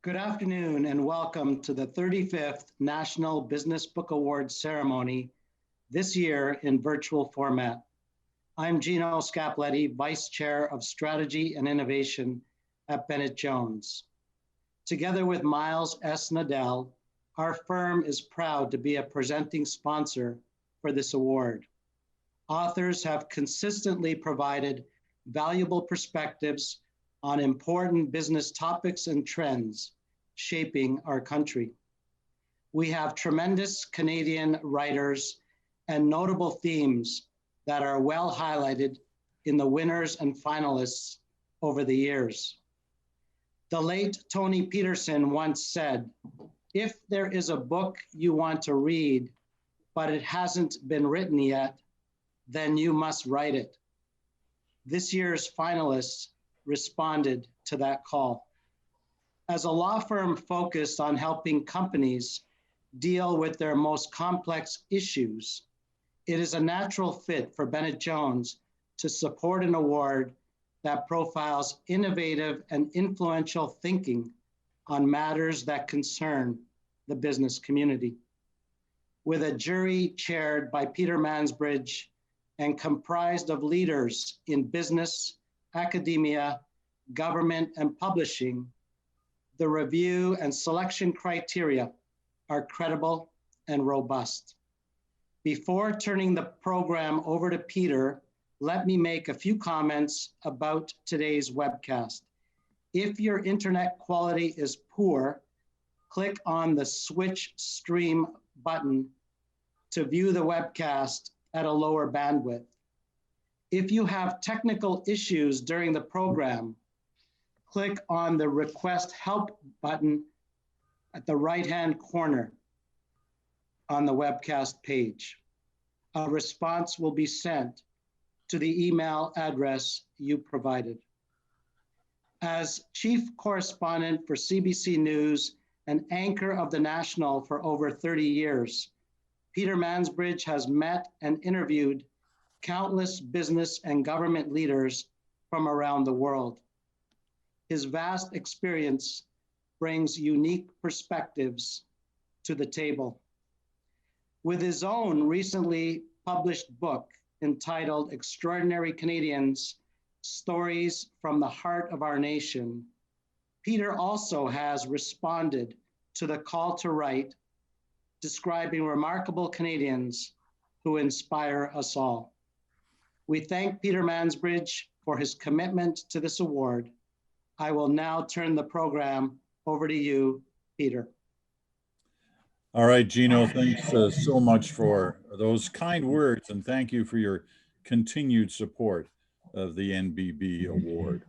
Good afternoon and welcome to the 35th National Business Book Awards ceremony, this year in virtual format. I'm Gino Scapletti, Vice Chair of Strategy and Innovation at Bennett Jones. Together with Miles S. Nadell, our firm is proud to be a presenting sponsor for this award. Authors have consistently provided valuable perspectives on important business topics and trends shaping our country. We have tremendous Canadian writers and notable themes that are well highlighted in the winners and finalists over the years. The late Tony Peterson once said, "If there is a book you want to read, but it hasn't been written yet, then you must write it." This year's finalists responded to that call. As a law firm focused on helping companies deal with their most complex issues, it is a natural fit for Bennett Jones to support an award that profiles innovative and influential thinking on matters that concern the business community. With a jury chaired by Peter Mansbridge and comprised of leaders in business, academia, government, and publishing, the review and selection criteria are credible and robust. Before turning the program over to Peter, let me make a few comments about today's webcast. If your internet quality is poor, click on the Switch Stream button to view the webcast at a lower bandwidth. If you have technical issues during the program, click on the Request Help button at the right-hand corner on the webcast page. A response will be sent to the email address you provided. As chief correspondent for CBC News and anchor of the National for over 30 years, Peter Mansbridge has met and interviewed countless business and government leaders from around the world. His vast experience brings unique perspectives to the table. With his own recently published book entitled Extraordinary Canadians: Stories from the Heart of Our Nation, Peter also has responded to the call to write, describing remarkable Canadians who inspire us all. We thank Peter Mansbridge for his commitment to this award. I will now turn the program over to you, Peter. All right, Gino, thanks so much for those kind words, and thank you for your continued support of the NBB Award.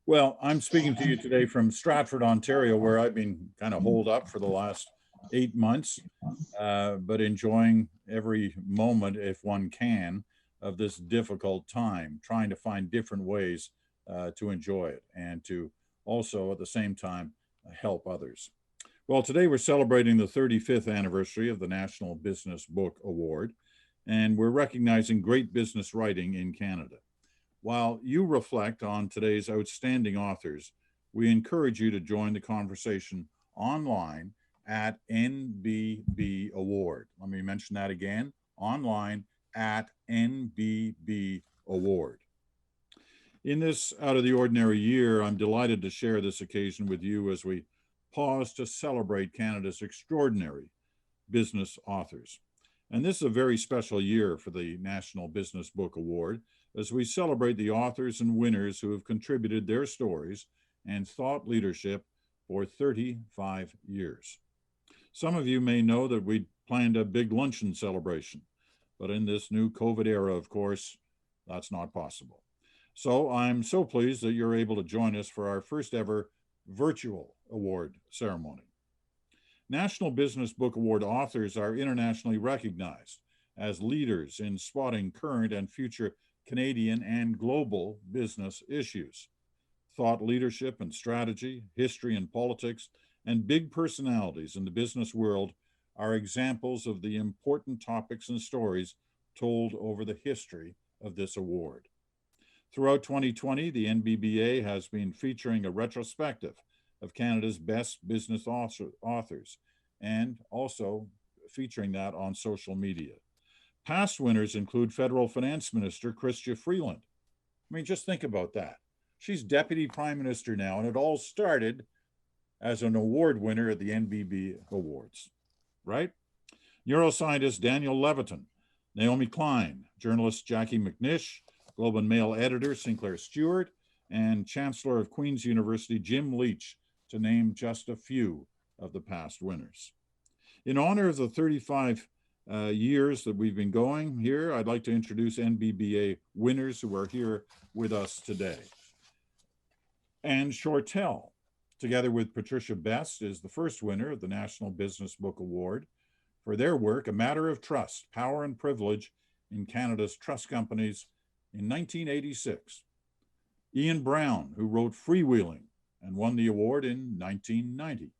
Well, I'm speaking to you today from Stratford, Ontario, where I've been kind of holed up for the last 8 months, but enjoying every moment, if one can, of this difficult time, trying to find different ways to enjoy it and to also at the same time help others. Well, today we're celebrating the 35th anniversary of the National Business Book Award, and we're recognizing great business writing in Canada. While you reflect on today's outstanding authors, we encourage you to join the conversation online at NBB Award. Let me mention that again, online at NBB Award. In this out of the ordinary year, I'm delighted to share this occasion with you as we pause to celebrate Canada's extraordinary business authors. And this is a very special year for the National Business Book Award as we celebrate the authors and winners who have contributed their stories and thought leadership for 35 years. Some of you may know that we planned a big luncheon celebration, but in this new COVID era, of course, that's not possible. So I'm so pleased that you're able to join us for our first ever virtual award ceremony. National Business Book Award authors are internationally recognized as leaders in spotting current and future Canadian and global business issues. Thought leadership and strategy, history and politics, and big personalities in the business world are examples of the important topics and stories told over the history of this award. Throughout 2020, the NBBA has been featuring a retrospective of Canada's best business authors, and also featuring that on social media. Past winners include Federal Finance Minister Chrystia Freeland. I mean, just think about that. She's Deputy Prime Minister now, and it all started as an award winner at the NBB Awards, right? Neuroscientist Daniel Levitin, Naomi Klein, journalist Jackie McNish, Globe and Mail editor Sinclair Stewart, and Chancellor of Queen's University Jim Leach, to name just a few of the past winners. In honor of the 35 years that we've been going here, I'd like to introduce NBBA winners who are here with us today. Anne Shortell, together with Patricia Best, is the first winner of the National Business Book Award for their work, A Matter of Trust, Power and Privilege in Canada's Trust Companies, in 1986. Ian Brown, who wrote Freewheeling and won the award in 1990.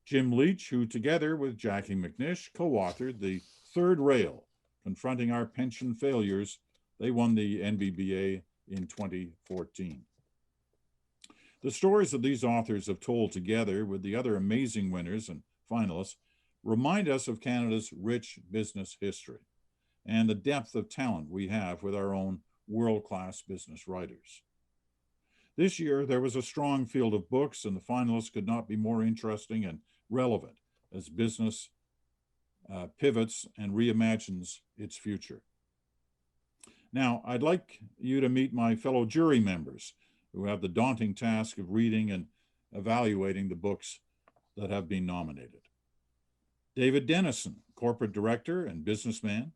Jim Leach, who together with Jackie McNish co-authored The Third Rail, Confronting Our Pension Failures. They won the NBBA in 2014. The stories that these authors have told together with the other amazing winners and finalists remind us of Canada's rich business history and the depth of talent we have with our own world-class business writers. This year, there was a strong field of books, and the finalists could not be more interesting and relevant as business pivots and reimagines its future. Now, I'd like you to meet my fellow jury members who have the daunting task of reading and evaluating the books that have been nominated. David Dennison, corporate director and businessman.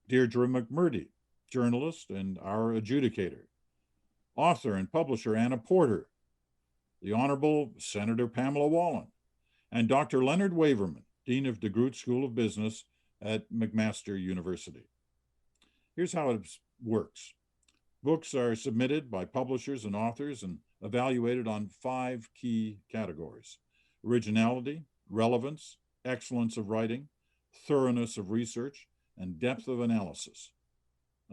Deirdre McMurdy, journalist and our adjudicator. Author and publisher Anna Porter. The Honorable Senator Pamela Wallin. And Dr. Leonard Waverman, Dean of DeGroote School of Business at McMaster University. Here's how it works. Books are submitted by publishers and authors and evaluated on 5 key categories: originality, relevance, excellence of writing, thoroughness of research, and depth of analysis.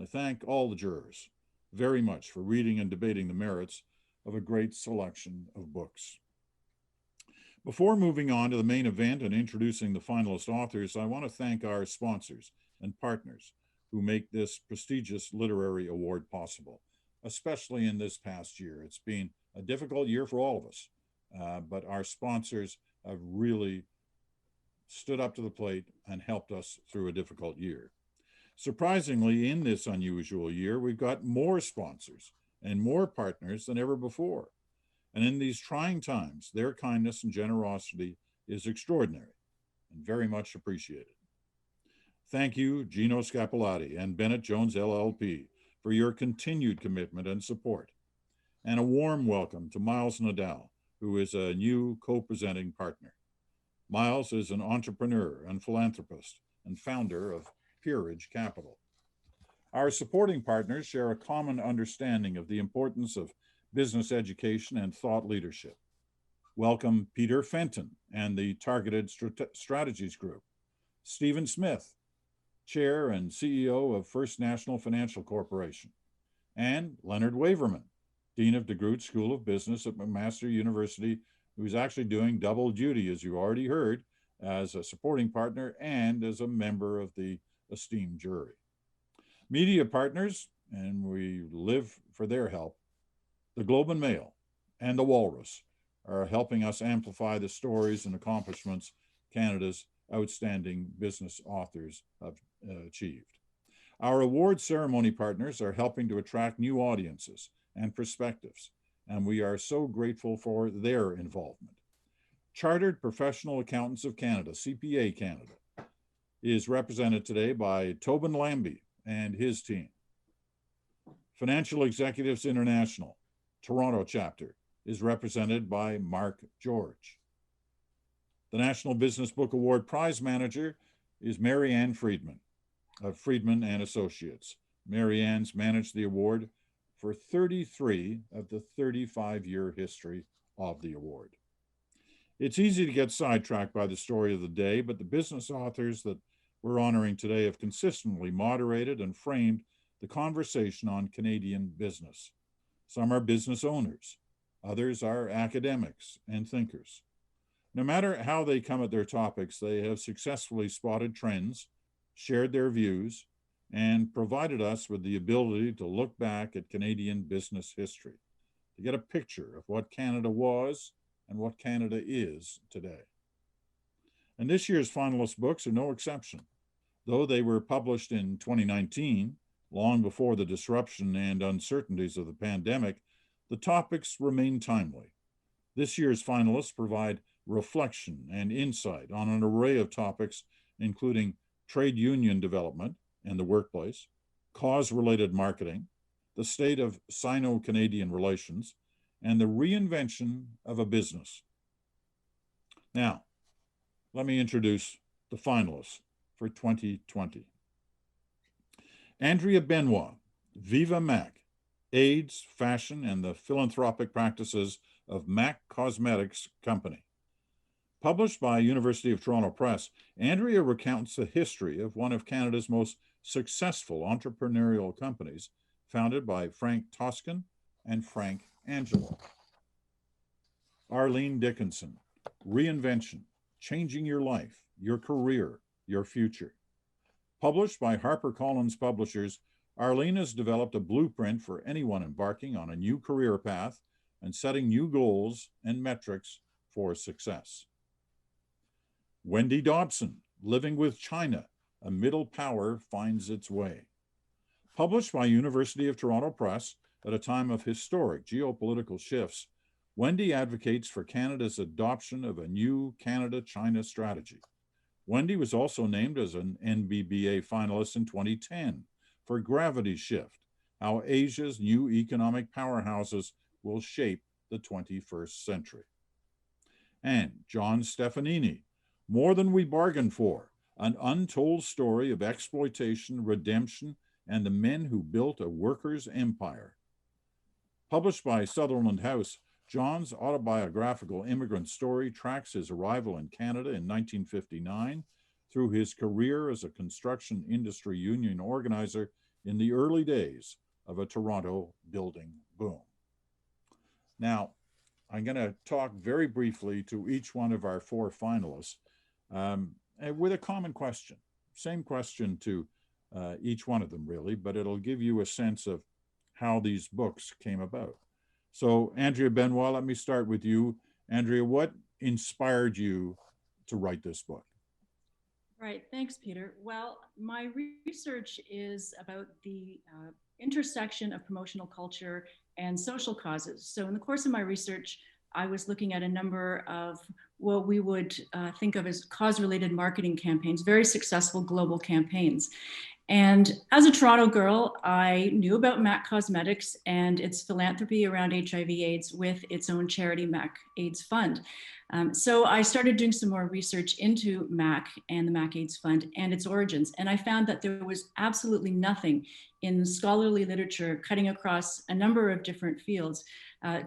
I thank all the jurors very much for reading and debating the merits of a great selection of books. Before moving on to the main event and introducing the finalist authors, I want to thank our sponsors and partners who make this prestigious literary award possible, especially in this past year. It's been a difficult year for all of us, but our sponsors have really stood up to the plate and helped us through a difficult year. Surprisingly, in this unusual year, we've got more sponsors and more partners than ever before. And in these trying times, their kindness and generosity is extraordinary and very much appreciated. Thank you, Gino Scappellati and Bennett Jones LLP, for your continued commitment and support. And a warm welcome to Miles Nadal, who is a new co-presenting partner. Miles is an entrepreneur and philanthropist and founder of Peerage Capital. Our supporting partners share a common understanding of the importance of business education and thought leadership. Welcome Peter Fenton and the Targeted Strategies Group, Stephen Smith, Chair and CEO of First National Financial Corporation, and Leonard Waverman, Dean of DeGroote School of Business at McMaster University, who's actually doing double duty, as you already heard, as a supporting partner and as a member of the esteemed jury. Media partners, and we live for their help, the Globe and Mail and the Walrus are helping us amplify the stories and accomplishments Canada's outstanding business authors have achieved. Our award ceremony partners are helping to attract new audiences and perspectives, and we are so grateful for their involvement. Chartered Professional Accountants of Canada, CPA Canada, is represented today by Tobin Lambie and his team. Financial Executives International, Toronto chapter, is represented by Mark George. The National Business Book Award prize manager is Mary Ann Friedman of Friedman and Associates. Mary Ann's managed the award for 33 of the 35-year history of the award. It's easy to get sidetracked by the story of the day, but the business authors that we're honoring today have consistently moderated and framed the conversation on Canadian business. Some are business owners, Others are academics and thinkers. No matter how they come at their topics, they have successfully spotted trends, shared their views, and provided us with the ability to look back at Canadian business history, to get a picture of what Canada was and what Canada is today. And this year's finalist books are no exception. Though they were published in 2019, long before the disruption and uncertainties of the pandemic, the topics remain timely. This year's finalists provide reflection and insight on an array of topics, including trade union development and the workplace, cause-related marketing, the state of Sino-Canadian relations, and the reinvention of a business. Now, let me introduce the finalists for 2020. Andrea Benoit, Viva Mac, AIDS, Fashion, and the Philanthropic Practices of Mac Cosmetics Company. Published by University of Toronto Press, Andrea recounts the history of one of Canada's most successful entrepreneurial companies, founded by Frank Toscan and Frank Angelo. Arlene Dickinson, Reinvention, Changing Your Life, Your Career, Your Future. Published by HarperCollins Publishers, Arlene has developed a blueprint for anyone embarking on a new career path and setting new goals and metrics for success. Wendy Dobson, Living with China, A Middle Power Finds Its Way. Published by University of Toronto Press at a time of historic geopolitical shifts, Wendy advocates for Canada's adoption of a new Canada-China strategy. Wendy was also named as an NBBA finalist in 2010 for Gravity Shift, How Asia's New Economic Powerhouses Will Shape the 21st Century. And John Stefanini, More Than We Bargained For, An Untold Story of Exploitation, Redemption, and the Men Who Built a Workers' Empire. Published by Sutherland House, John's autobiographical immigrant story tracks his arrival in Canada in 1959 through his career as a construction industry union organizer in the early days of a Toronto building boom. Now, I'm going to talk very briefly to each one of our four finalists with a common question. Same question to each one of them, really, but it'll give you a sense of how these books came about. So, Andrea Benoit, let me start with you. Andrea, what inspired you to write this book? Right, thanks, Peter. Well, my research is about the intersection of promotional culture and social causes. So in the course of my research, I was looking at a number of what we would think of as cause-related marketing campaigns, very successful global campaigns. And as a Toronto girl, I knew about MAC Cosmetics and its philanthropy around HIV/AIDS with its own charity, MAC AIDS Fund. So I started doing some more research into MAC and the MAC AIDS Fund and its origins. And I found that there was absolutely nothing in scholarly literature cutting across a number of different fields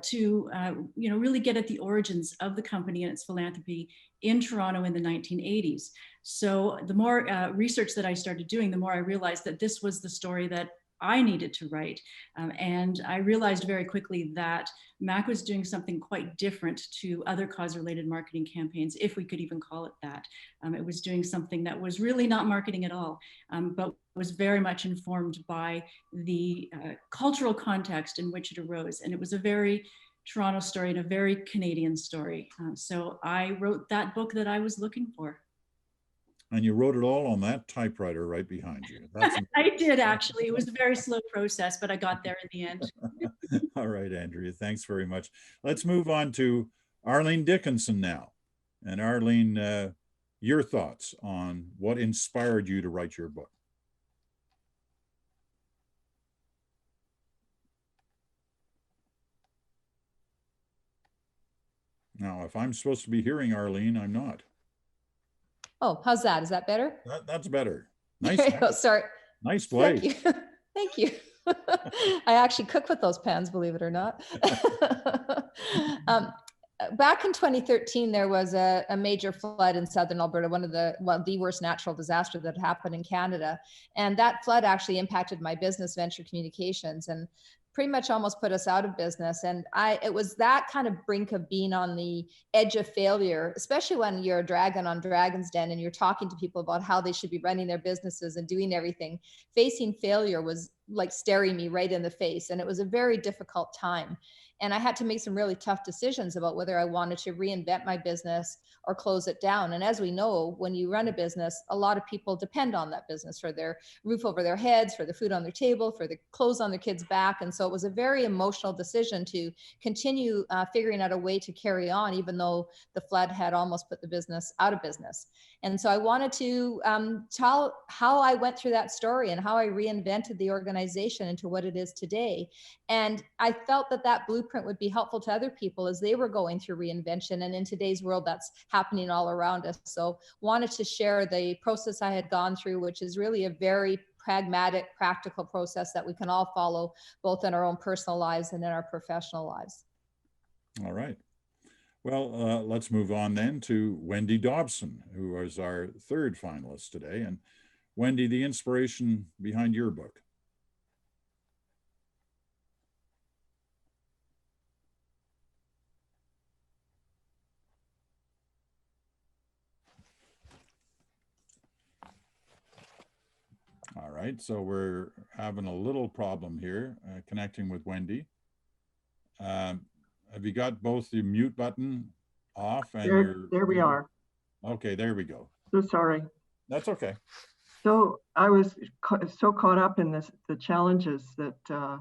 to really get at the origins of the company and its philanthropy in Toronto in the 1980s. So the more research that I started doing, the more I realized that this was the story that I needed to write. And I realized very quickly that MAC was doing something quite different to other cause-related marketing campaigns, if we could even call it that. It was doing something that was really not marketing at all, but was very much informed by the cultural context in which it arose. And it was a very Toronto story and a very Canadian story. So I wrote that book that I was looking for. And you wrote it all on that typewriter right behind you. I did, actually. It was a very slow process, but I got there in the end. All right, Andrea, thanks very much. Let's move on to Arlene Dickinson now. And Arlene, your thoughts on what inspired you to write your book. Now, if I'm supposed to be hearing Arlene, I'm not. Oh, how's that? Is that better? That's better. Nice. Oh, sorry. Nice play. Thank you. Thank you. I actually cook with those pans, believe it or not. Back in 2013, there was a major flood in southern Alberta, one of the worst natural disaster that happened in Canada. And that flood actually impacted my business, Venture Communications. And pretty much almost put us out of business. And it was that kind of brink of being on the edge of failure, especially when you're a dragon on Dragon's Den and you're talking to people about how they should be running their businesses and doing everything. Facing failure was like staring me right in the face. And it was a very difficult time. And I had to make some really tough decisions about whether I wanted to reinvent my business or close it down. And as we know, when you run a business, a lot of people depend on that business for their roof over their heads, for the food on their table, for the clothes on their kids' back. And so it was a very emotional decision to continue figuring out a way to carry on, even though the flood had almost put the business out of business. And so I wanted to tell how I went through that story and how I reinvented the organization into what it is today. And I felt that that blueprint would be helpful to other people as they were going through reinvention. And in today's world, that's happening all around us. So wanted to share the process I had gone through, which is really a very pragmatic, practical process that we can all follow, both in our own personal lives and in our professional lives. All right. Well, let's move on then to Wendy Dobson, who is our third finalist today. And Wendy, the inspiration behind your book. All right, so we're having a little problem here connecting with Wendy. Have you got both the mute button off? And there we are. Okay, there we go. So sorry. That's okay. So I was so caught up in the challenges that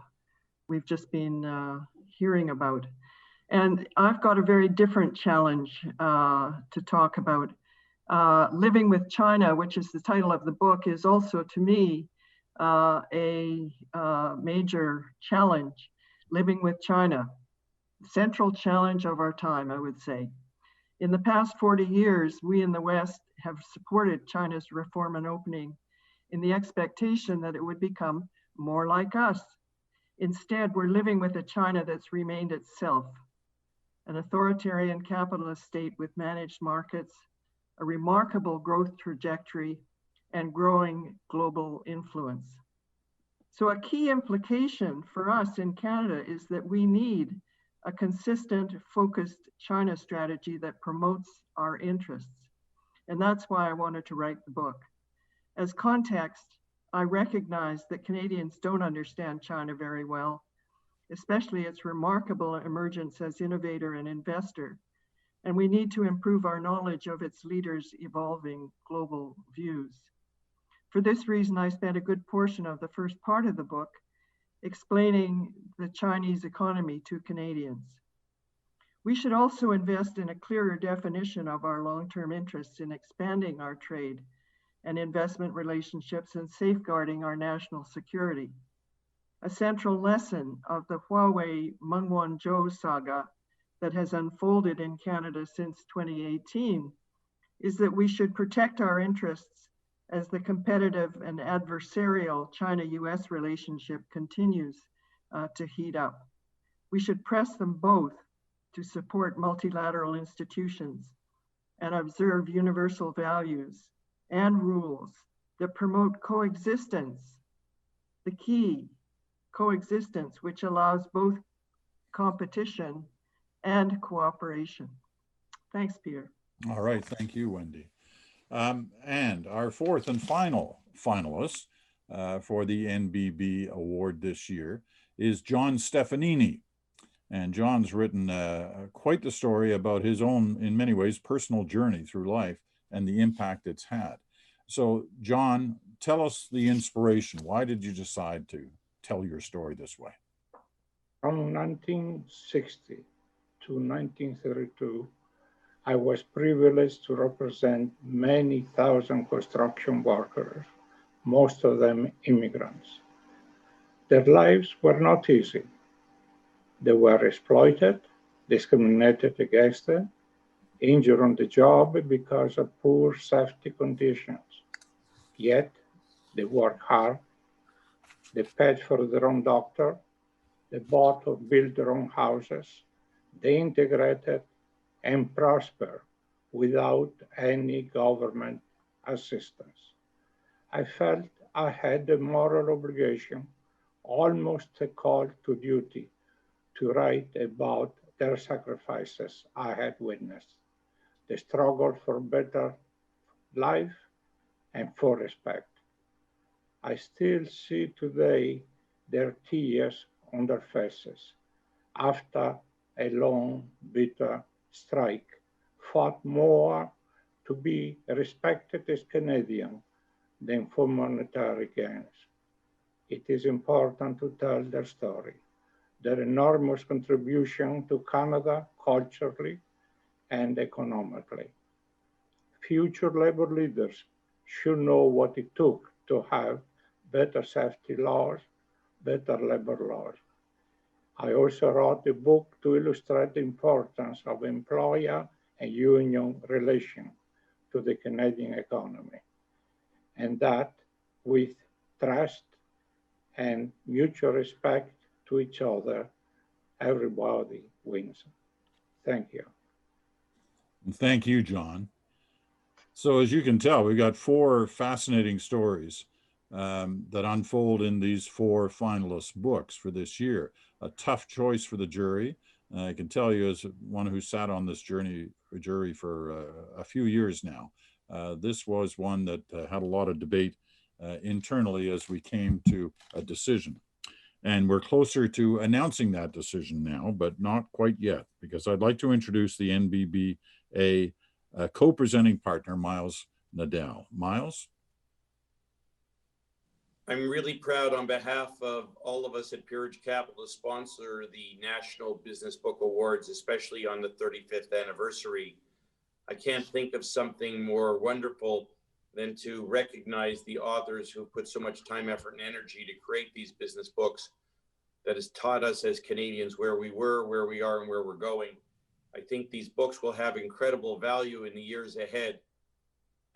we've just been hearing about. And I've got a very different challenge to talk about. Living with China, which is the title of the book, is also to me a major challenge. Living with China, central challenge of our time, I would say. In the past 40 years, we in the West have supported China's reform and opening in the expectation that it would become more like us. Instead, we're living with a China that's remained itself, an authoritarian capitalist state with managed markets, a remarkable growth trajectory, and growing global influence. So a key implication for us in Canada is that we need a consistent, focused China strategy that promotes our interests. And that's why I wanted to write the book. As context, I recognize that Canadians don't understand China very well, especially its remarkable emergence as innovator and investor. And we need to improve our knowledge of its leaders' evolving global views. For this reason, I spent a good portion of the first part of the book explaining the Chinese economy to Canadians. We should also invest in a clearer definition of our long-term interests in expanding our trade and investment relationships and safeguarding our national security. A central lesson of the Huawei-Meng Wanzhou saga that has unfolded in Canada since 2018 is that we should protect our interests as the competitive and adversarial China-US relationship continues to heat up. We should press them both to support multilateral institutions and observe universal values and rules that promote coexistence, the key, coexistence, which allows both competition and cooperation. Thanks, Peter. All right, thank you, Wendy. And our fourth and final finalist for the NBB award this year is John Stefanini. And John's written quite the story about his own, in many ways, personal journey through life and the impact it's had. So, John, tell us the inspiration. Why did you decide to tell your story this way? From 1960 to 1932, I was privileged to represent many thousand construction workers, most of them immigrants. Their lives were not easy. They were exploited, discriminated against, injured on the job because of poor safety conditions. Yet, they worked hard, they paid for their own doctor, they bought or built their own houses, they integrated and prospered without any government assistance. I felt I had the moral obligation almost a call to duty to write about their sacrifices I had witnessed, the struggle for better life and for respect. I still see today their tears on their faces after a long, bitter strike, fought more to be respected as Canadian than for monetary gains. It is important to tell their story, their enormous contribution to Canada culturally and economically. Future labor leaders should know what it took to have better safety laws, better labor laws. I also wrote a book to illustrate the importance of employer and union relations to the Canadian economy, and that with trust and mutual respect to each other, everybody wins. Thank you. Thank you, John. So as you can tell, we've got 4 fascinating stories that unfold in these 4 finalist books for this year. A tough choice for the jury. I can tell you, as one who sat on this jury for a few years now, this was one that had a lot of debate internally as we came to a decision. And we're closer to announcing that decision now, but not quite yet, because I'd like to introduce the NBBA co-presenting partner, Miles Nadal. Miles? I'm really proud on behalf of all of us at Peerage Capital to sponsor the National Business Book Awards, especially on the 35th anniversary. I can't think of something more wonderful than to recognize the authors who put so much time, effort, and energy to create these business books that has taught us as Canadians where we were, where we are, and where we're going. I think these books will have incredible value in the years ahead.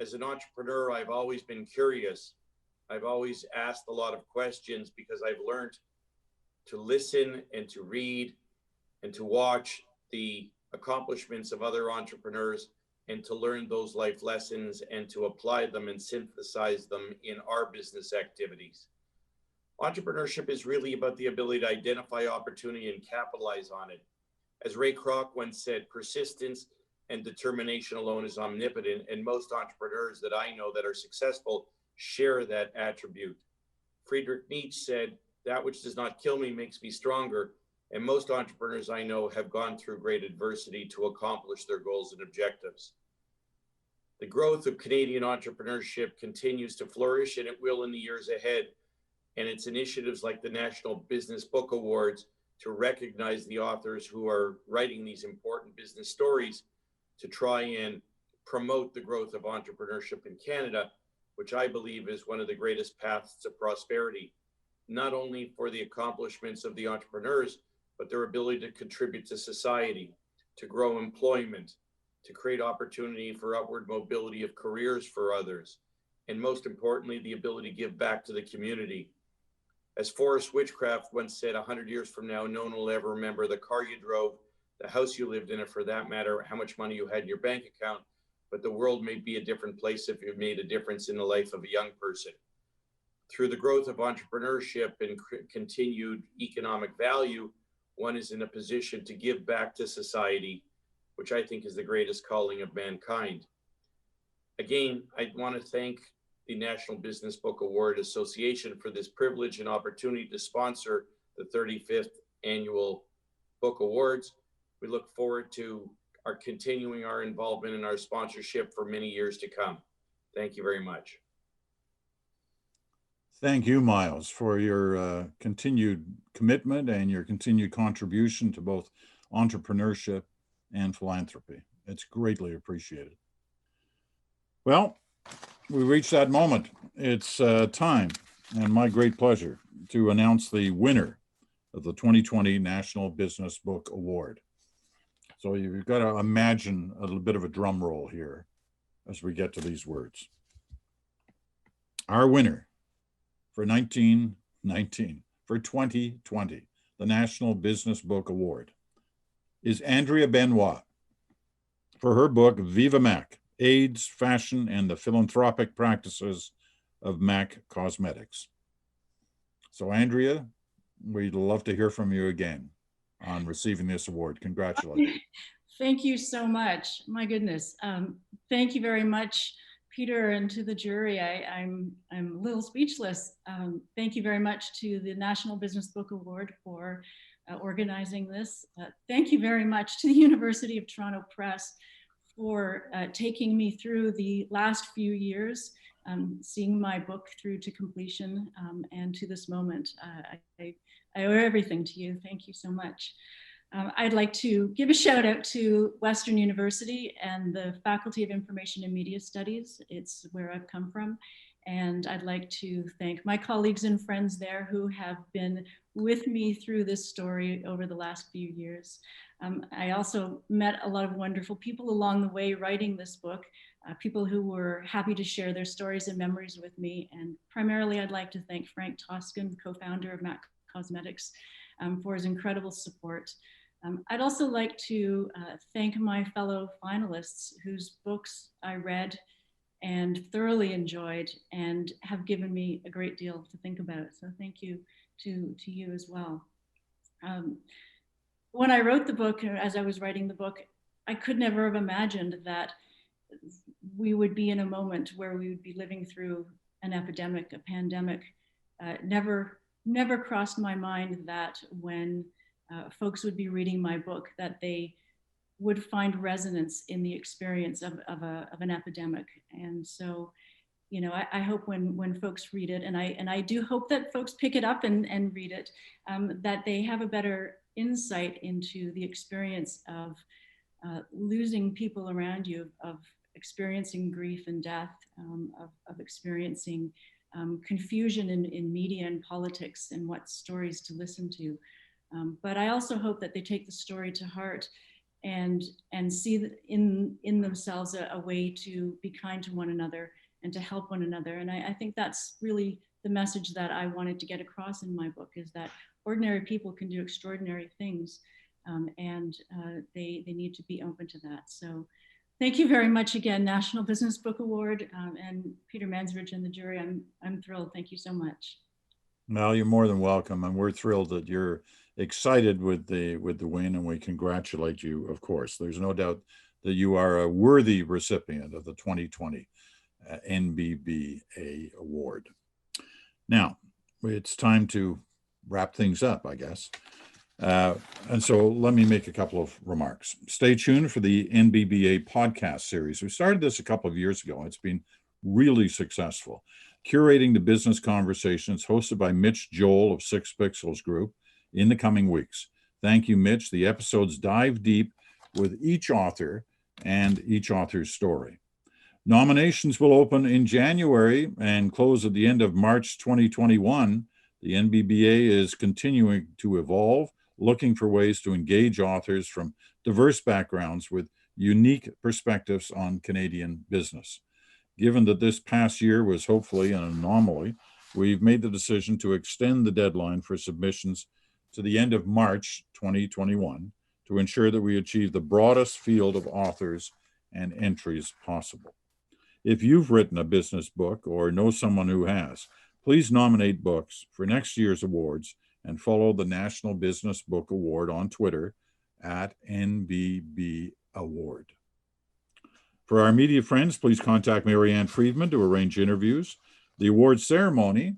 As an entrepreneur, I've always been curious. I've always asked a lot of questions because I've learned to listen and to read and to watch the accomplishments of other entrepreneurs and to learn those life lessons and to apply them and synthesize them in our business activities. Entrepreneurship is really about the ability to identify opportunity and capitalize on it. As Ray Kroc once said, persistence and determination alone is omnipotent, and most entrepreneurs that I know that are successful share that attribute. Friedrich Nietzsche said, "That which does not kill me makes me stronger," and most entrepreneurs I know have gone through great adversity to accomplish their goals and objectives. The growth of Canadian entrepreneurship continues to flourish, and it will in the years ahead, and it's initiatives like the National Business Book Awards to recognize the authors who are writing these important business stories to try and promote the growth of entrepreneurship in Canada, which I believe is one of the greatest paths to prosperity, not only for the accomplishments of the entrepreneurs, but their ability to contribute to society, to grow employment, to create opportunity for upward mobility of careers for others, and most importantly, the ability to give back to the community. As Forrest Witchcraft once said, 100 years from now, no one will ever remember the car you drove, the house you lived in, or for that matter, how much money you had in your bank account, but the world may be a different place if you've made a difference in the life of a young person. Through the growth of entrepreneurship and continued economic value, one is in a position to give back to society, which I think is the greatest calling of mankind. Again, I want to thank the National Business Book Award Association for this privilege and opportunity to sponsor the 35th Annual Book Awards. We look forward to continuing our involvement and our sponsorship for many years to come. Thank you very much. Thank you, Miles, for your continued commitment and your continued contribution to both entrepreneurship and philanthropy. It's greatly appreciated. Well, we reached that moment. It's time, and my great pleasure, to announce the winner of the 2020 National Business Book Award. So you've got to imagine a little bit of a drum roll here as we get to these words. Our winner for 2020, the National Business Book Award, is Andrea Benoit for her book, Viva Mac, AIDS, Fashion, and the Philanthropic Practices of Mac Cosmetics. So Andrea, we'd love to hear from you again on receiving this award. Congratulations. Thank you so much. My goodness. Thank you very much, Peter, and to the jury. I'm a little speechless. Thank you very much to the National Business Book Award for organizing this. Thank you very much to the University of Toronto Press for taking me through the last few years, seeing my book through to completion, and to this moment. I owe everything to you. Thank you so much. I'd like to give a shout out to Western University and the Faculty of Information and Media Studies. It's where I've come from. And I'd like to thank my colleagues and friends there who have been with me through this story over the last few years. I also met a lot of wonderful people along the way writing this book, people who were happy to share their stories and memories with me. And primarily, I'd like to thank Frank Toscan, co-founder of MAC Cosmetics, for his incredible support. I'd also like to thank my fellow finalists whose books I read and thoroughly enjoyed and have given me a great deal to think about. So thank you to you as well. When I wrote the book, as I was writing the book, I could never have imagined that we would be in a moment where we would be living through an epidemic, a pandemic. Never crossed my mind that when folks would be reading my book, that they would find resonance in the experience of an epidemic. And so, you know, I hope when folks read it, and I do hope that folks pick it up and read it, that they have a better insight into the experience of losing people around you, of experiencing grief and death, of experiencing confusion in media and politics and what stories to listen to. But I also hope that they take the story to heart and see that in themselves a way to be kind to one another and to help one another. And I think that's really the message that I wanted to get across in my book, is that ordinary people can do extraordinary things, and they need to be open to that. So thank you very much again, National Business Book Award, and Peter Mansbridge and the jury. I'm thrilled. Thank you so much. Well, you're more than welcome, and we're thrilled that you're excited with the win, and we congratulate you, of course. There's no doubt that you are a worthy recipient of the 2020 NBBA Award. Now, it's time to wrap things up, I guess. And so let me make a couple of remarks. Stay tuned for the NBBA podcast series. We started this a couple of years ago, and it's been really successful. Curating the business conversations hosted by Mitch Joel of Six Pixels Group in the coming weeks. Thank you, Mitch. The episodes dive deep with each author and each author's story. Nominations will open in January and close at the end of March 2021. The NBBA is continuing to evolve, looking for ways to engage authors from diverse backgrounds with unique perspectives on Canadian business. Given that this past year was hopefully an anomaly, we've made the decision to extend the deadline for submissions to the end of March 2021 to ensure that we achieve the broadest field of authors and entries possible. If you've written a business book or know someone who has, please nominate books for next year's awards and follow the National Business Book Award on Twitter at NBB Award. For our media friends, please contact Marianne Friedman to arrange interviews. The award ceremony,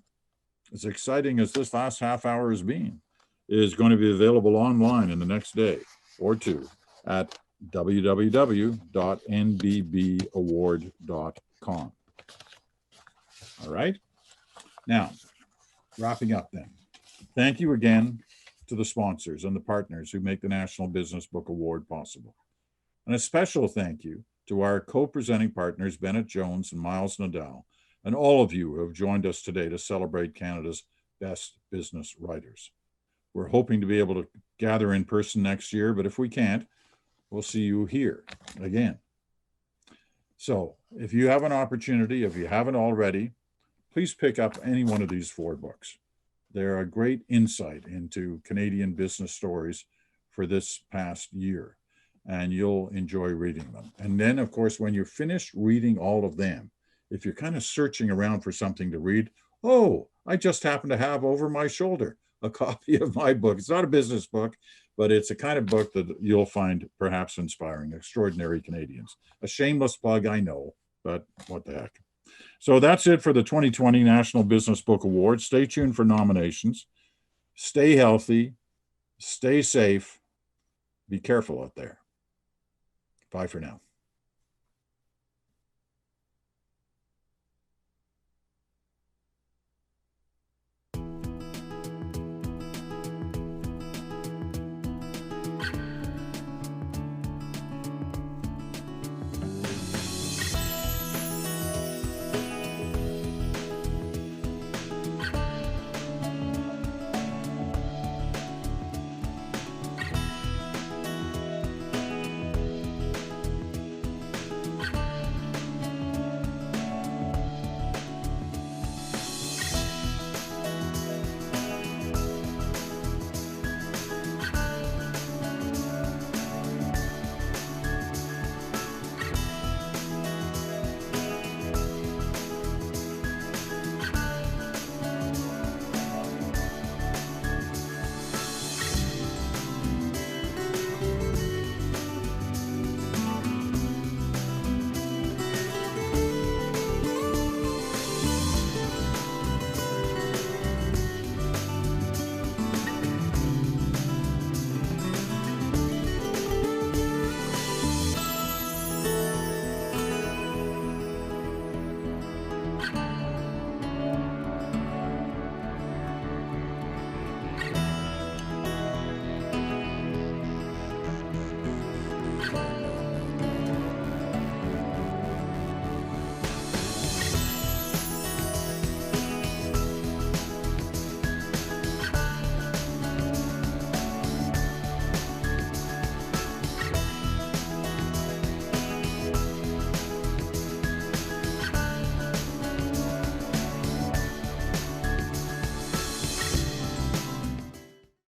as exciting as this last half hour has been, is going to be available online in the next day or two at www.nbbaward.com. All right. Now, wrapping up then. Thank you again to the sponsors and the partners who make the National Business Book Award possible. And a special thank you to our co-presenting partners, Bennett Jones and Miles Nadal, and all of you who have joined us today to celebrate Canada's best business writers. We're hoping to be able to gather in person next year, but if we can't, we'll see you here again. So if you have an opportunity, if you haven't already, please pick up any one of these 4 books. They're a great insight into Canadian business stories for this past year, and you'll enjoy reading them. And then, of course, when you're finished reading all of them, if you're kind of searching around for something to read, oh, I just happen to have over my shoulder a copy of my book. It's not a business book, but it's a kind of book that you'll find perhaps inspiring. Extraordinary Canadians. A shameless plug, I know, but what the heck. So that's it for the 2020 National Business Book Awards. Stay tuned for nominations. Stay healthy, stay safe, be careful out there. Bye for now.